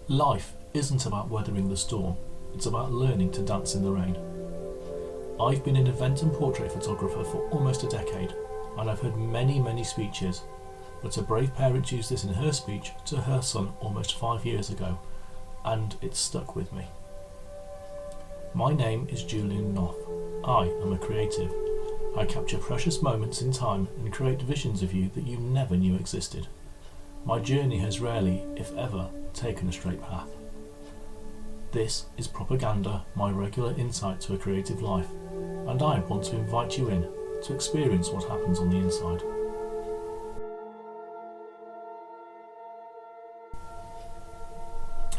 Life isn't about weathering the storm, it's about learning to dance in the rain. I've been an event and portrait photographer for almost a decade, and I've heard many speeches, but a brave parent used this in her speech to her son almost 5 years ago, and it stuck with me. My name is Julian Noth. I am a creative. I capture precious moments in time and create visions of you that you never knew existed. My journey has rarely, if ever, taken a straight path. This is ProperGander, my regular insight to a creative life, and I want to invite you in to experience what happens on the inside.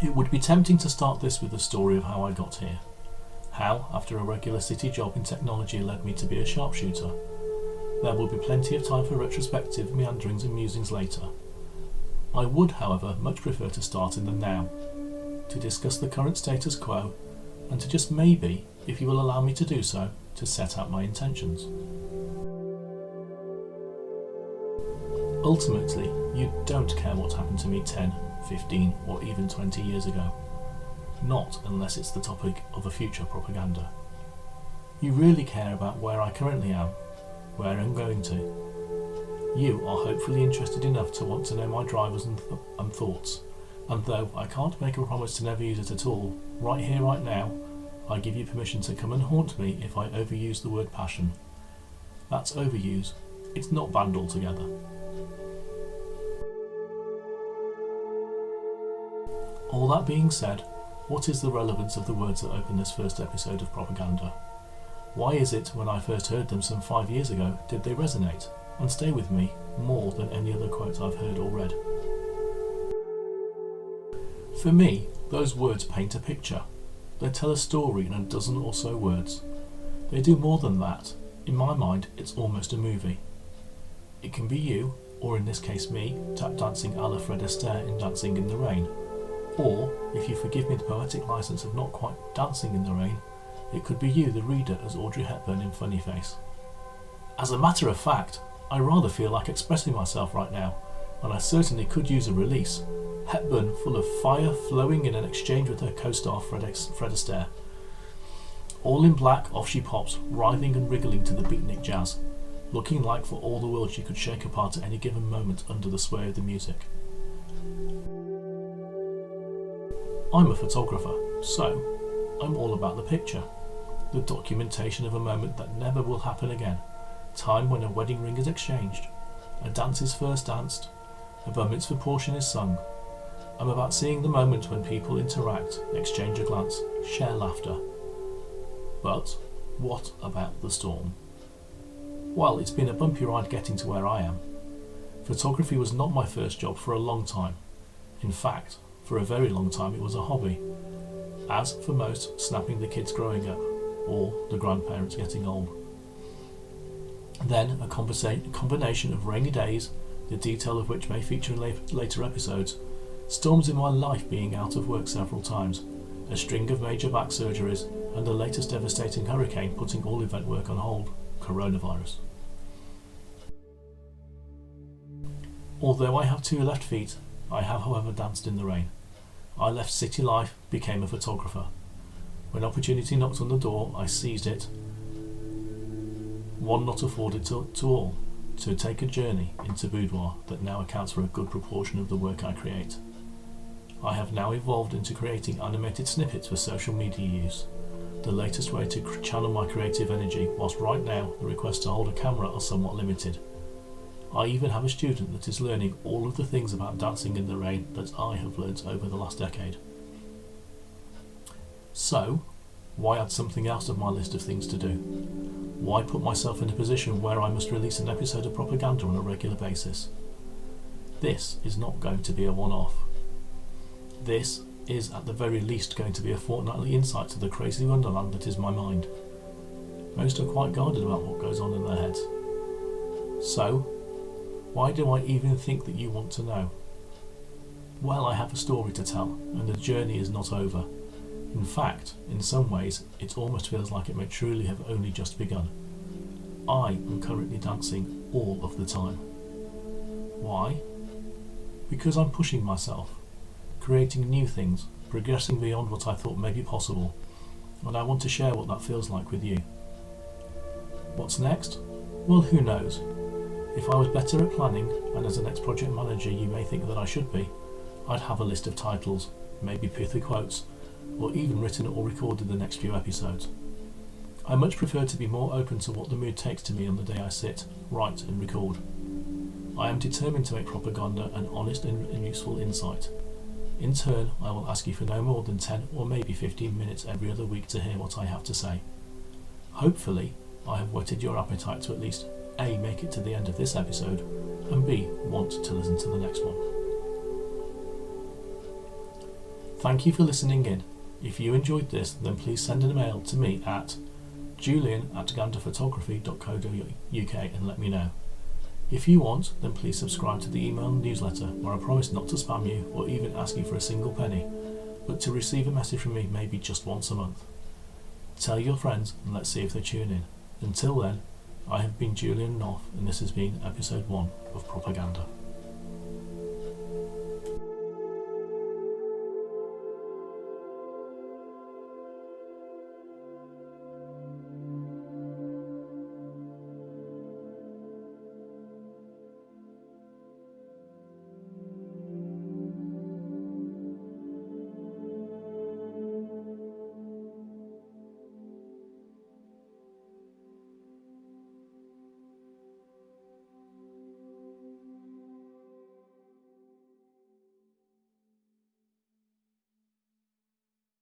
It would be tempting to start this with the story of how I got here. How, after a regular city job in technology led me to be a sharpshooter. There will be plenty of time for retrospective meanderings and musings later. I would, however, much prefer to start in the now, to discuss the current status quo, and to just maybe, if you will allow me to do so, to set out my intentions. Ultimately, you don't care what happened to me 10, 15 or even 20 years ago. Not unless it's the topic of a future propaganda. You really care about where I currently am, where I'm going to. You are hopefully interested enough to want to know my drivers and thoughts, and though I can't make a promise to never use it at all, right here, right now, I give you permission to come and haunt me if I overuse the word passion. That's overuse, it's not banned altogether. All that being said, what is the relevance of the words that open this first episode of ProperGander? Why is it when I first heard them some 5 years ago did they resonate and stay with me more than any other quote I've heard or read? For me, those words paint a picture. They tell a story in a dozen or so words. They do more than that. In my mind, it's almost a movie. It can be you, or in this case me, tap dancing a la Fred Astaire in Dancing in the Rain. Or, if you forgive me the poetic license of not quite dancing in the rain, it could be you, the reader, as Audrey Hepburn in Funny Face. As a matter of fact, I rather feel like expressing myself right now, and I certainly could use a release. Hepburn full of fire flowing in an exchange with her co-star Fred Astaire. All in black, off she pops, writhing and wriggling to the beatnik jazz, looking like for all the world she could shake apart at any given moment under the sway of the music. I'm a photographer, so I'm all about the picture, the documentation of a moment that never will happen again, time when a wedding ring is exchanged, a dance is first danced, a bar mitzvah portion is sung. I'm about seeing the moment when people interact, exchange a glance, share laughter. But what about the storm? Well, it's been a bumpy ride getting to where I am. Photography was not my first job for a long time. In fact, for a very long time it was a hobby, as for most, snapping the kids growing up, or the grandparents getting old. Then a combination of rainy days, the detail of which may feature in later episodes, storms in my life being out of work several times, a string of major back surgeries, and the latest devastating hurricane putting all event work on hold, coronavirus. Although I have 2 left feet, I have however danced in the rain. I left city life, became a photographer. When opportunity knocked on the door, I seized it. One not afforded to all, to take a journey into boudoir that now accounts for a good proportion of the work I create. I have now evolved into creating animated snippets for social media use, the latest way to channel my creative energy, whilst right now the requests to hold a camera are somewhat limited. I even have a student that is learning all of the things about dancing in the rain that I have learnt over the last decade. So, why add something else to my list of things to do? Why put myself in a position where I must release an episode of ProperGander on a regular basis? This is not going to be a one-off. This is at the very least going to be a fortnightly insight to the crazy wonderland that is my mind. Most are quite guarded about what goes on in their heads. So, why do I even think that you want to know? Well, I have a story to tell, and the journey is not over. In fact, in some ways, it almost feels like it may truly have only just begun. I am currently dancing all of the time. Why? Because I'm pushing myself. creating new things, progressing beyond what I thought may be possible, and I want to share what that feels like with you. What's next? Well, who knows? If I was better at planning, and as an ex-project manager you may think that I should be, I'd have a list of titles, maybe pithy quotes, or even written or recorded the next few episodes. I much prefer to be more open to what the mood takes to me on the day I sit, write and record. I am determined to make ProperGander an honest and useful insight. In turn, I will ask you for no more than 10 or maybe 15 minutes every other week to hear what I have to say. Hopefully, I have whetted your appetite to at least A, make it to the end of this episode, and B, want to listen to the next one. Thank you for listening in. If you enjoyed this, then please send an email to me at julian@ganderphotography.co.uk and let me know. If you want, then please subscribe to the email newsletter, where I promise not to spam you or even ask you for a single penny, but to receive a message from me maybe just once a month. Tell your friends and let's see if they tune in. Until then, I have been Julian Knopf, and this has been episode 1 of ProperGander.